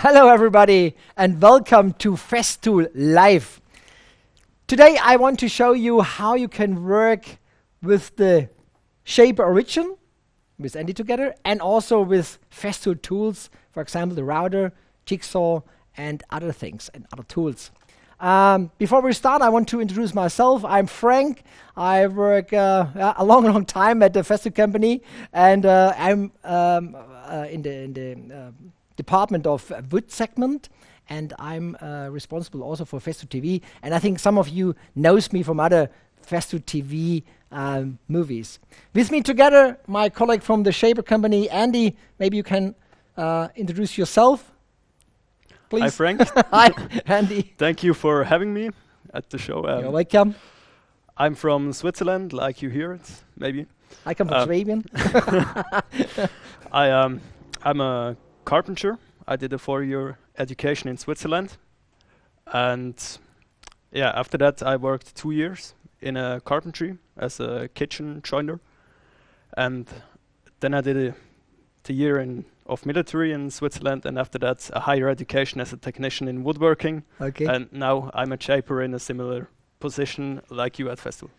Hello everybody and welcome to Festool Live. Today I want to show you how you can work with the Shaper Origin with Andi together and also with Festool tools, for example the router, jigsaw and other things and other tools. Before we start, I want to introduce myself. I'm Frank. I work a long time at the Festool company and I'm in the department of wood segment, and I'm responsible also for Festool TV. And I think some of you knows me from other Festool TV movies. With me together, my colleague from the Shaper company, Andi. Maybe you can introduce yourself, please. Hi, Frank. Hi, Andi. Thank you for having me at the show. You're welcome. I'm from Switzerland, like you hear it, maybe. I come from Swabian. I'm a carpenter. I did a 4-year education in Switzerland, and yeah, after that I worked 2 years in a carpentry as a kitchen joiner, and then I did the year of military in Switzerland, and after that a higher education as a technician in woodworking. Okay. And now I'm a shaper in a similar position like you at Festool.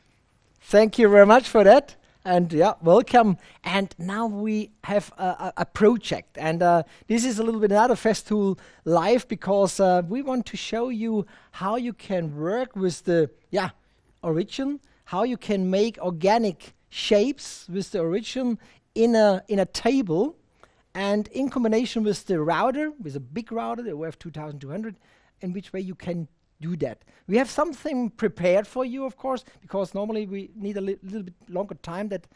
Thank you very much for that. And yeah, welcome. And now we have a project, and this is a little bit another Festool Live because we want to show you how you can work with the origin, how you can make organic shapes with the origin in a table, and in combination with the router, with a big router, the OF 2200, in which way you can do that. We have something prepared for you, of course, because normally we need a little bit longer time, that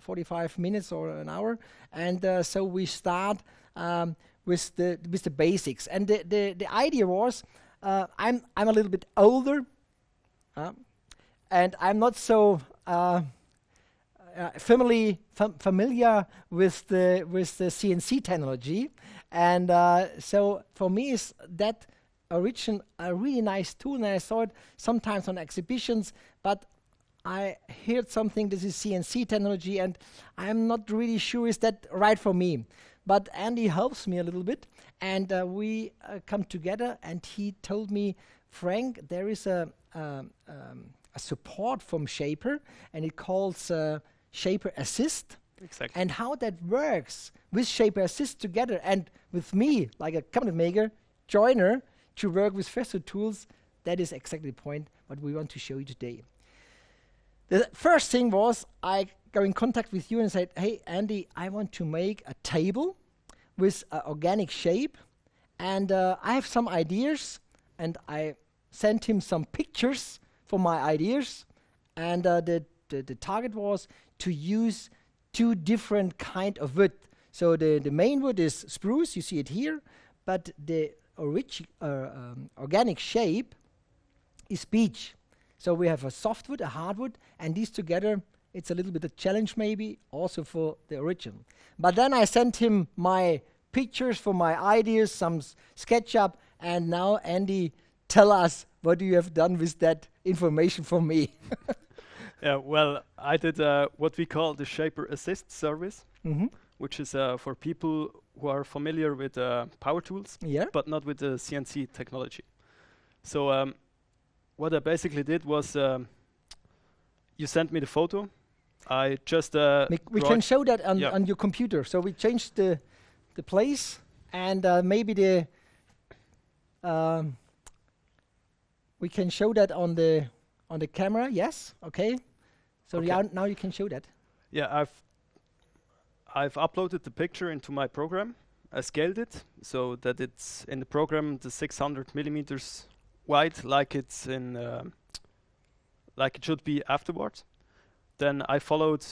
45 minutes or an hour, and so we start with the basics. And the idea was, I'm a little bit older, and I'm not so familiar with the CNC technology, and so for me is that origin a really nice tool, and I saw it sometimes on exhibitions, but I heard something, this is CNC technology, and I'm not really sure is that right for me. But Andi helps me a little bit, and we come together, and he told me, Frank, there is a support from Shaper, and it calls Shaper Assist. Exactly. And how that works with Shaper Assist together and with me, like a cabinet maker, joiner, to work with Festool tools, that is exactly the point what we want to show you today. The first thing was I got in contact with you and said, hey Andi, I want to make a table with an organic shape, and I have some ideas, and I sent him some pictures for my ideas, and the target was to use 2 different kind of wood. So the main wood is spruce, you see it here, but the organic shape is beech. So we have a softwood, a hardwood, and these together, it's a little bit of challenge maybe also for the origin. But then I sent him my pictures for my ideas, some SketchUp, and now Andi, tell us what you have done with that information for me. Yeah, well, I did what we call the Shaper Assist service, which is for people who are familiar with power tools, but not with the CNC technology. So what I basically did was, you sent me the photo. I just we can show that on your computer. So we changed the place, and maybe we can show that on the camera. Yes, okay. So okay. Now you can show that. Yeah, I've uploaded the picture into my program. I scaled it so that it's in the program the 600 millimeters wide, like it's in like it should be afterwards. Then I followed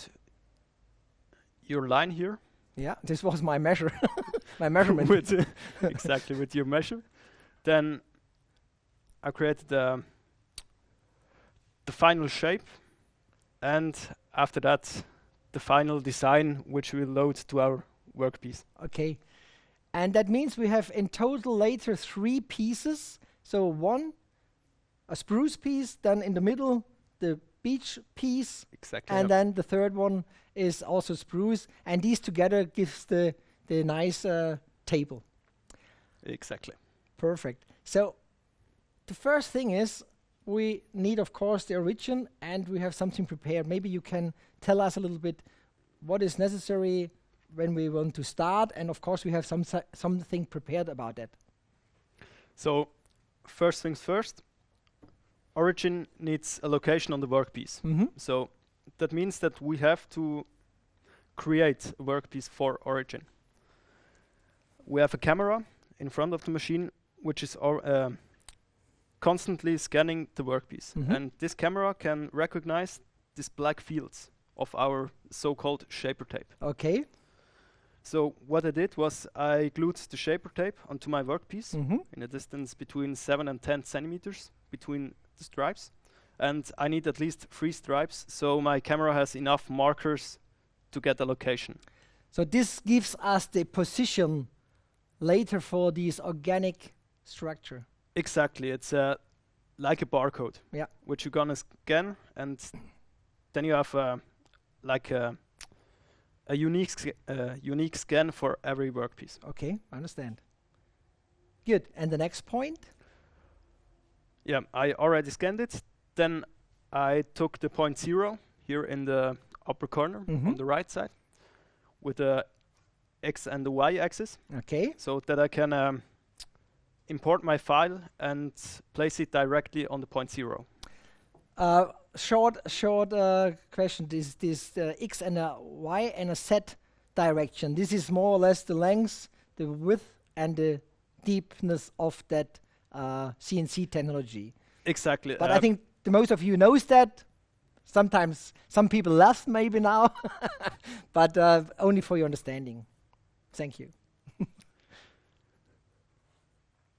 your line here. Yeah, this was my measure, my measurement. Exactly, with your measure. Then I created the final shape, and after that the final design, which we'll load to our workpiece. Okay, and that means we have in total later 3 pieces. So one, a spruce piece, then in the middle the beech piece, exactly, and then the third one is also spruce, and these together gives the nice table. Exactly. Perfect. So the first thing is we need, of course, the origin, and we have something prepared. Maybe you can tell us a little bit what is necessary when we want to start, and of course we have something prepared about that. So first things first, origin needs a location on the workpiece. So that means that we have to create a workpiece for origin. We have a camera in front of the machine which is constantly scanning the workpiece. And this camera can recognize these black fields of our so-called shaper tape. Okay. So what I did was I glued the shaper tape onto my workpiece in a distance between 7 and 10 centimeters between the stripes. And I need at least 3 stripes, so my camera has enough markers to get the location. So this gives us the position later for this organic structure. Exactly. It's like a barcode, which you're gonna scan, and then you have like a unique scan for every workpiece. Okay, I understand. Good. And the next point? Yeah, I already scanned it. Then I took the point 0 here in the upper corner on the right side with the X and the Y axis. Okay. So that I can import my file and place it directly on the point 0. Short question. This X and a Y and a Z direction. This is more or less the length, the width, and the deepness of that CNC technology. Exactly. But I think the most of you knows that. Sometimes some people left maybe now, but only for your understanding. Thank you.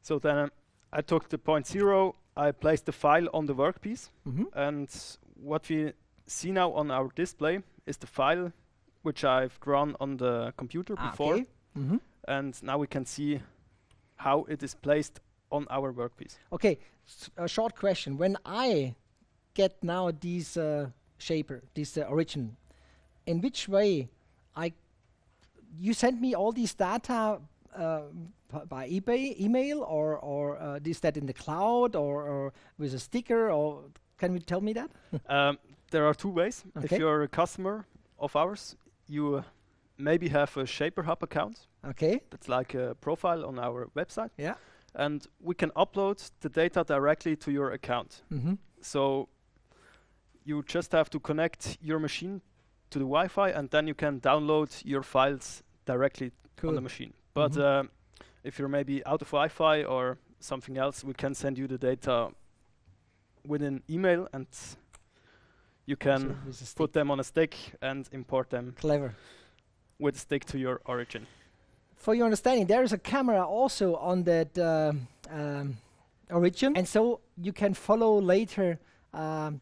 So then I took the point 0, I placed the file on the workpiece, and what we see now on our display is the file which I've drawn on the computer before. Okay. And now we can see how it is placed on our workpiece. Okay, a short question. When I get now these shaper, this origin, in which way you send me all these data by email, or is that in the cloud, or with a sticker, or can you tell me that? There are 2 ways. Okay. If you're a customer of ours, you maybe have a Shaper Hub account. Okay. That's like a profile on our website. Yeah. And we can upload the data directly to your account. So you just have to connect your machine to the Wi-Fi, and then you can download your files directly on the machine. But if you're maybe out of Wi-Fi or something else, we can send you the data with an email, and you can put them on a stick and import them. Clever. With a stick to your origin. For your understanding, there is a camera also on that origin, and so you can follow later, or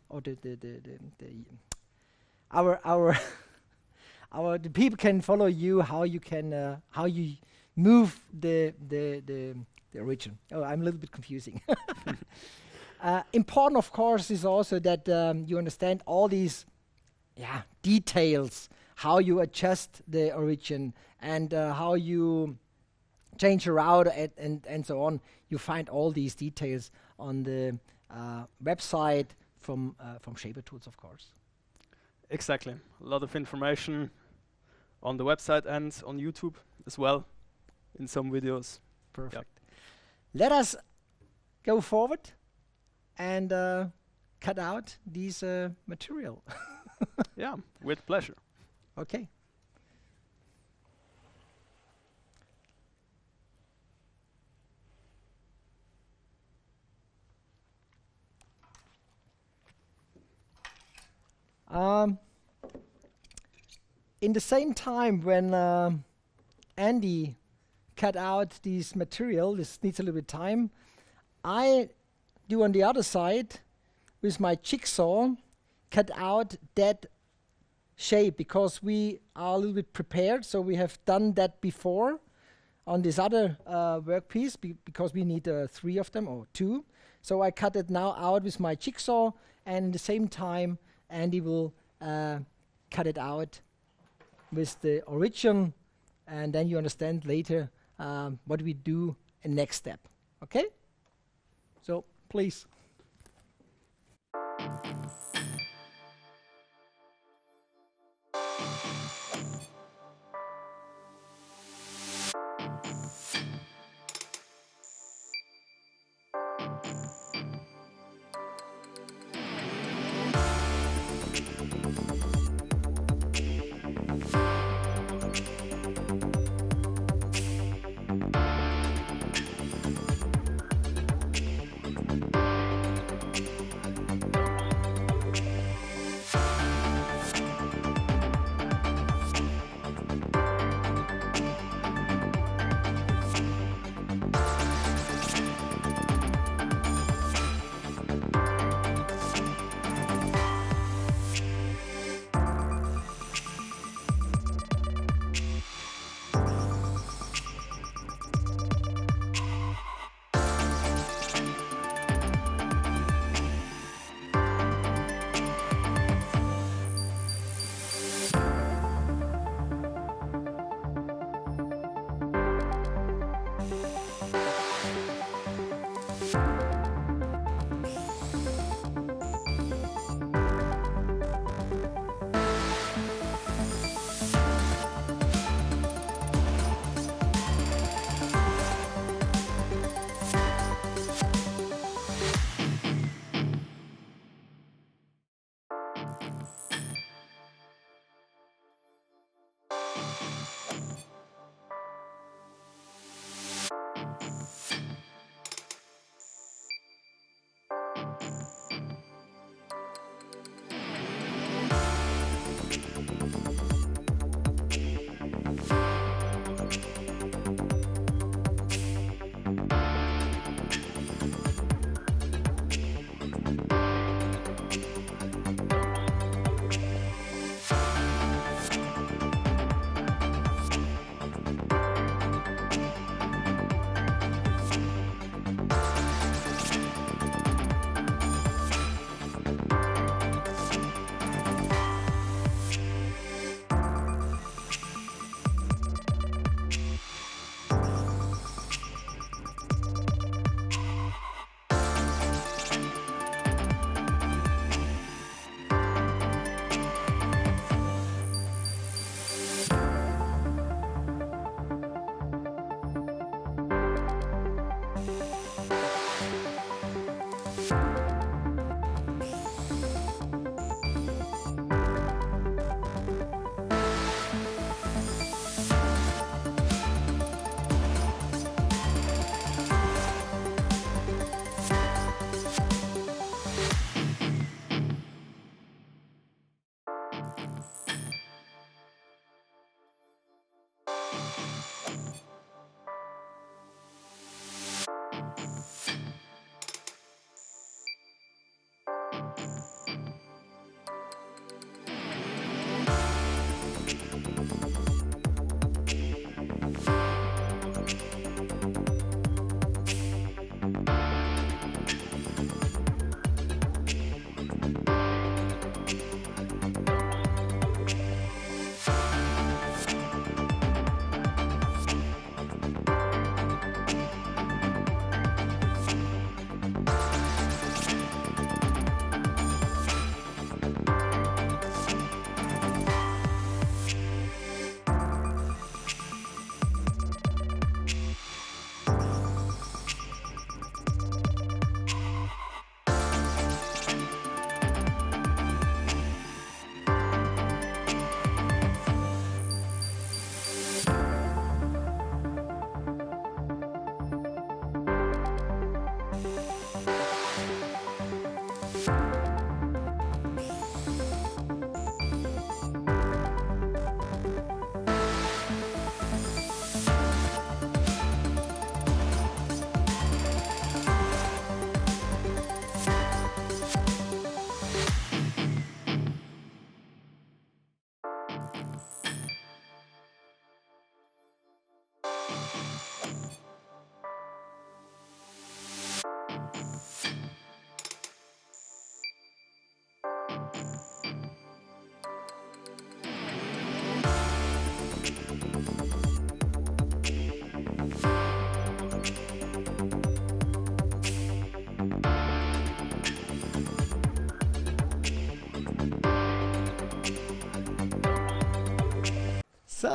the people can follow you how you can how you move the origin. Oh, I'm a little bit confusing. Important, of course, is also that you understand all these details, how you adjust the origin, and how you change your route, and so on. You find all these details on the website from Shaper Tools, of course. Exactly. A lot of information on the website and on YouTube as well, in some videos. Perfect. Let us go forward and cut out this material. Yeah, with pleasure. Okay. In the same time when Andi cut out this material, this needs a little bit of time, I do on the other side with my jigsaw cut out that shape, because we are a little bit prepared, so we have done that before on this other workpiece, because we need 3 of them, or 2. So I cut it now out with my jigsaw, and at the same time Andi will cut it out with the origin, and then you understand later what we do a next step. Okay? So please.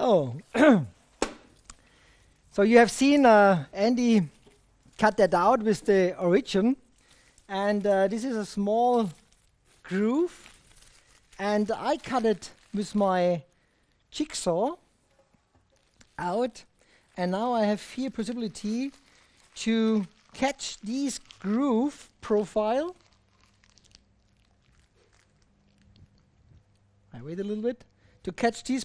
So, so you have seen Andy cut that out with the origin, and this is a small groove, and I cut it with my jigsaw out, and now I have here possibility to catch this groove profile. I wait a little bit to catch this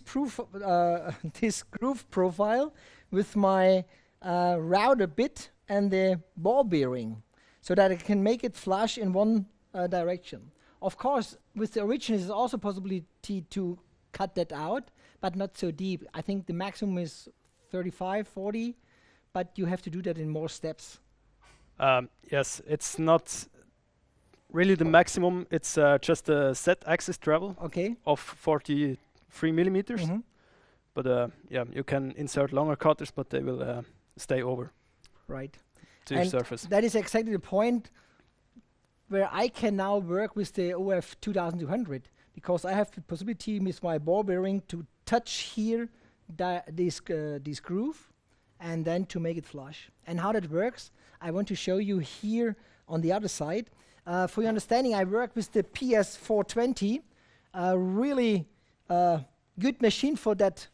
this groove profile with my router bit and the ball bearing, so that I can make it flush in one direction. Of course, with the origin, is also possibility to cut that out, but not so deep. I think the maximum is 35, 40, but you have to do that in more steps. Yes, it's not really the maximum. It's just a set axis travel Okay. of 43 millimeters. Mhm. But yeah, you can insert longer cutters, but they will stay over Right. to your And surface. that is exactly the point where I can now work with the OF 2200, because I have the possibility with my ball bearing to touch here this groove and then to make it flush. And how that works, I want to show you here on the other side. For your understanding, I work with the PS420, a really good machine for that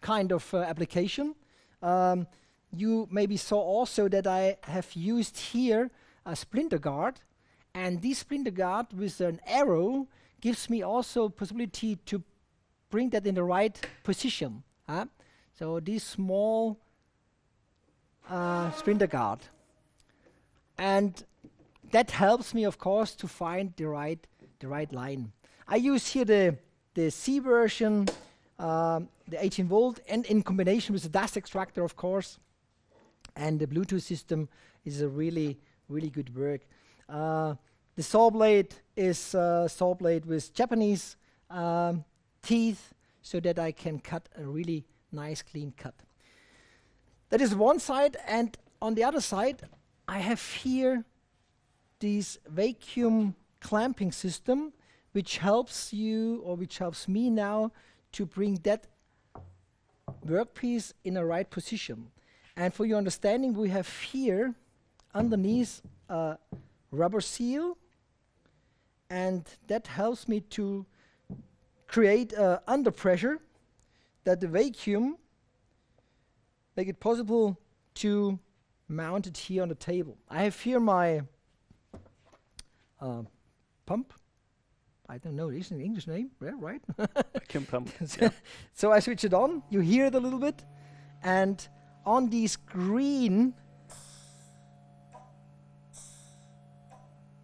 kind of application. You maybe saw also that I have used here a splinter guard, and this splinter guard with an arrow gives me also possibility to bring that in the right position. So this small splinter guard, and that helps me, of course, to find the right line. I use here the C version, the 18 volt, and in combination with the dust extractor, of course, and the Bluetooth system is a really good work. The saw blade is saw blade with Japanese teeth, so that I can cut a really nice clean cut. That is one side, and on the other side, I have here this vacuum clamping system, which helps you, or which helps me now, to bring that workpiece in a right position. And for your understanding, we have here underneath a rubber seal, and that helps me to create under pressure that the vacuum make it possible to mount it here on the table. I have here my pump. I don't know, is it an English name? Yeah, right? Vacuum pump. So, so I switch it on, you hear it a little bit, and on these green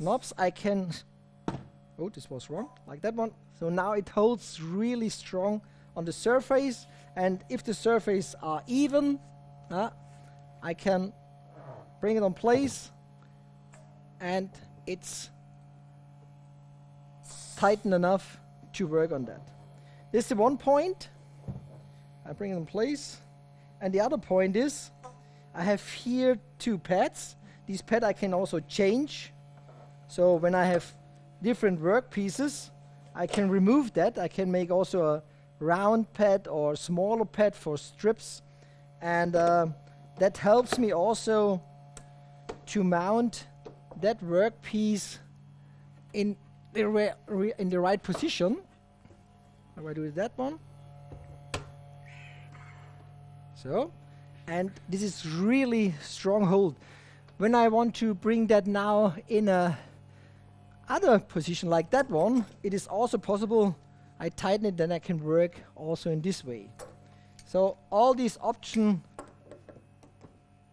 knobs I can, oh, this was wrong, like that one. So now it holds really strong on the surface, and if the surface are even, I can bring it on place, and it's tighten enough to work on that. This is the one point. I bring it in place. And the other point is, I have here two pads. These pads I can also change. So when I have different work pieces, I can remove that. I can make also a round pad or smaller pad for strips. And that helps me also to mount that work piece in the right position. How do I do that one? So, and this is really strong hold. When I want to bring that now in a other position like that one, it is also possible. I tighten it, then I can work also in this way. So all these options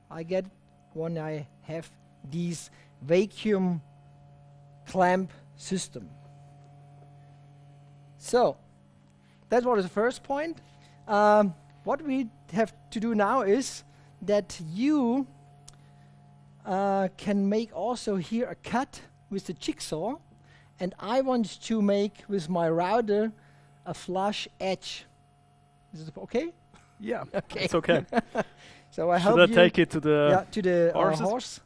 I get when I have these vacuum clamp system. So that was the first point. What we have to do now is that you can make also here a cut with the jigsaw, and I want to make with my router a flush edge. Is it okay? Yeah, Okay. it's okay. So I Should help I you take it to the to the horses? horse.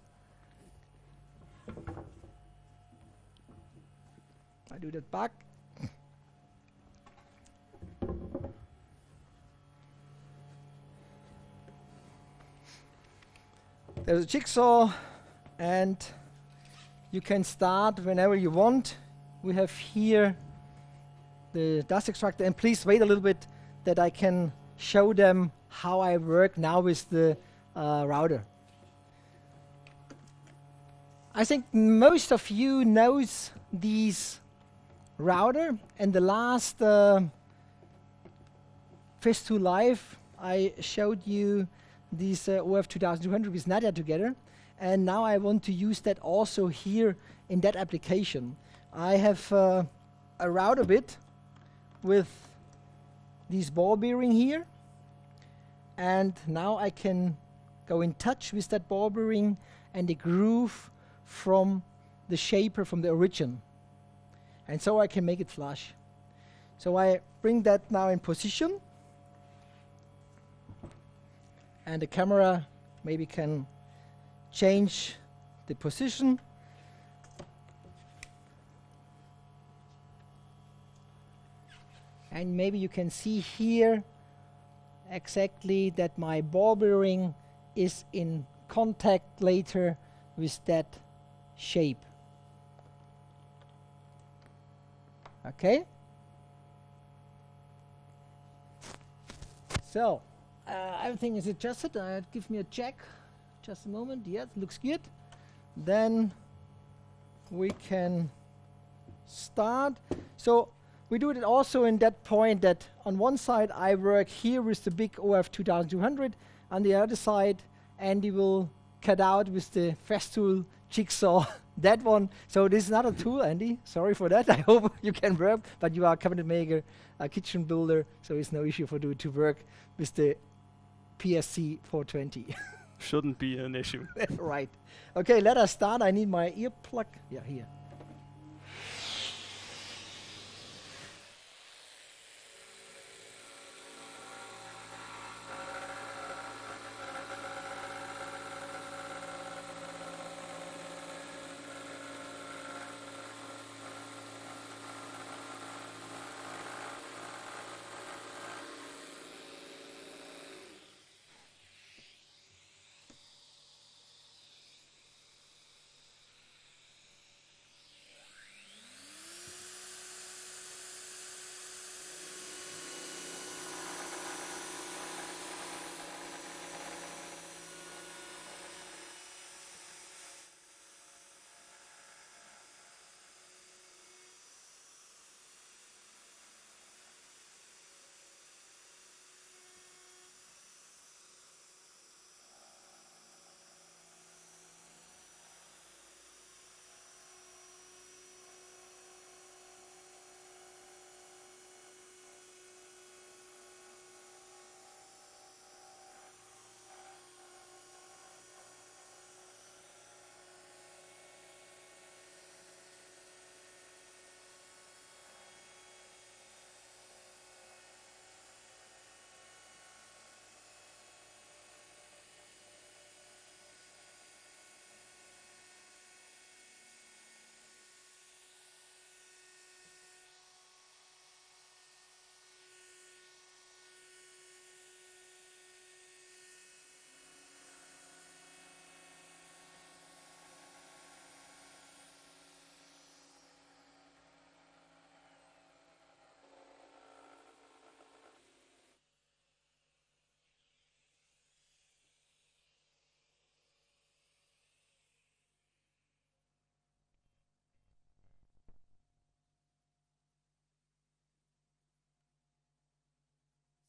I do that back. There's a jigsaw, and you can start whenever you want. We have here the dust extractor, and please wait a little bit that I can show them how I work now with the router. I think most of you knows these router, and the last Festool Live I showed you these OF 2200 with Nadia together, and now I want to use that also here in that application. I have a router bit with this ball bearing here, and now I can go in touch with that ball bearing and the groove from the shaper, from the origin, and so I can make it flush. So I bring that now in position, and the camera maybe can change the position. And maybe you can see here exactly that my ball bearing is in contact later with that shape. Okay? So, everything is adjusted. Give me a check. Just a moment. Yes, looks good. Then we can start. So we do it also in that point that on one side I work here with the big OF 2200. On the other side, Andy will cut out with the Festool jigsaw that one. So this is not a tool, Andy. Sorry for that. I hope you can work, but you are a cabinet maker, a kitchen builder, so it's no issue for you to work with the PSC 420. Shouldn't be an issue. Right. Okay, let us start. I need my ear plug. Yeah, here.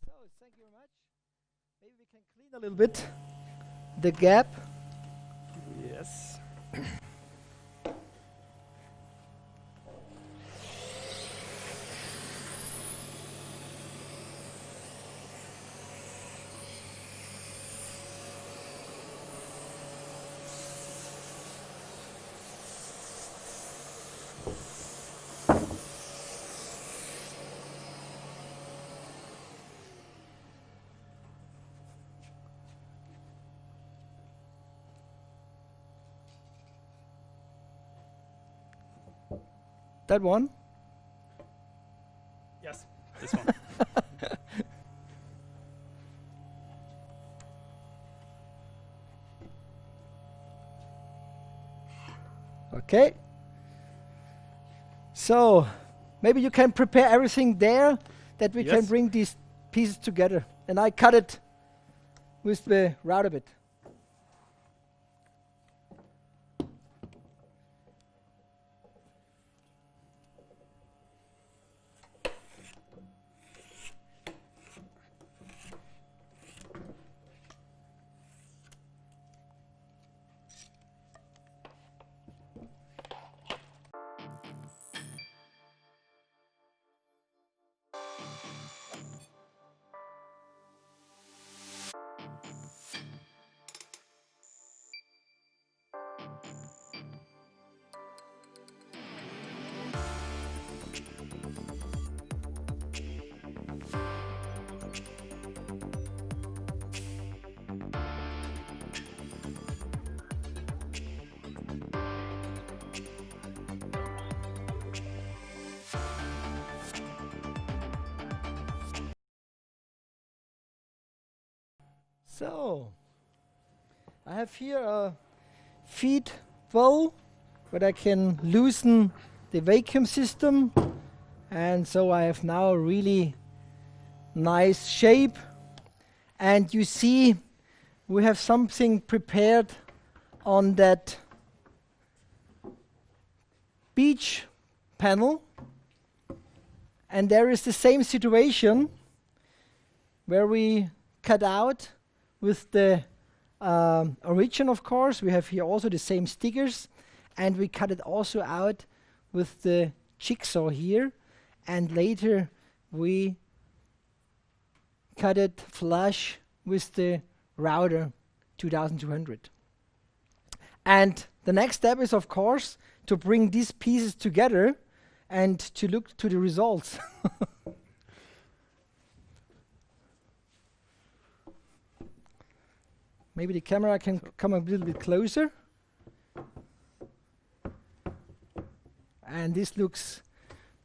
So, thank you very much. Maybe we can clean a little bit the gap. Yes. That one? Yes, this one. Okay. So maybe you can prepare everything there that we can Yes. bring these pieces together. And I cut it with the router bit. So I have here a feed bowl, but I can loosen the vacuum system, and so I have now a really nice shape. And you see we have something prepared on that beach panel, and there is the same situation where we cut out with the origin, of course. We have here also the same stickers, and we cut it also out with the jigsaw here, and later we cut it flush with the router 2200. And the next step is, of course, to bring these pieces together and to look to the results. Maybe the camera can come a little bit closer. And this looks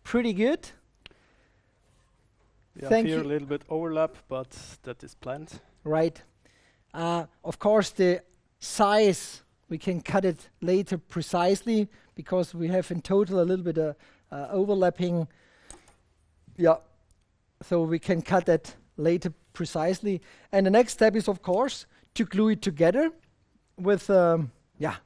pretty good. Yeah, Thank here you. a little bit overlap, but that is planned. Right. Of course, the size, we can cut it later precisely because we have in total a little bit overlapping. Yeah. So we can cut that later precisely. And the next step is, of course, to glue it together with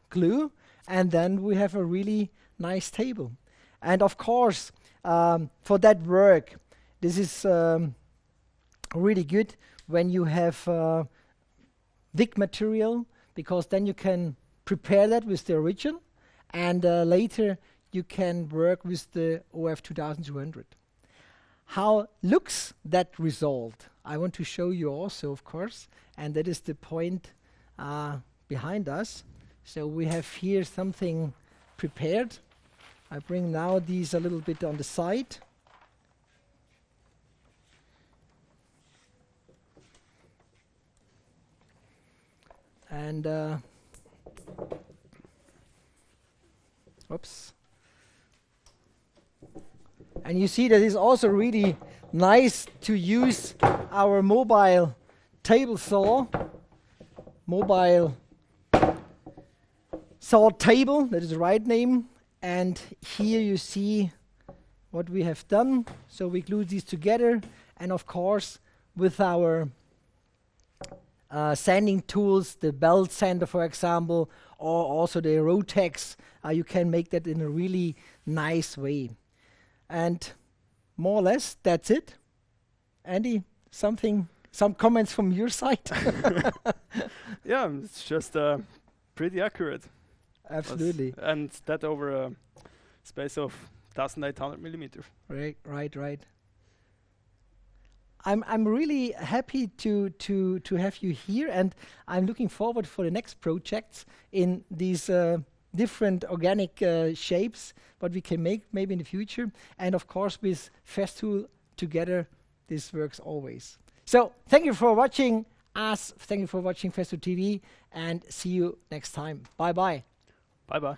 glue, and then we have a really nice table. And of course, for that work, this is really good when you have thick material, because then you can prepare that with the origin, and later you can work with the OF 2200. How looks that result? I want to show you also, of course, and that is the point behind us. So we have here something prepared. I bring now these a little bit on the side. And oops. And you see that it's also really nice to use our mobile table saw, mobile saw table, that is the right name. And here you see what we have done. So we glue these together, and of course with our sanding tools, the belt sander for example, or also the Rotex, you can make that in a really nice way. And more or less, that's it. Andy, some comments from your side? Yeah, it's just pretty accurate. Absolutely. And that over a space of 1800 millimeters. Right. I'm really happy to have you here, and I'm looking forward for the next projects in these different organic shapes, what we can make maybe in the future. And of course, with Festool together, this works always. So thank you for watching us. Thank you for watching Festool TV, and see you next time. Bye bye. Bye bye.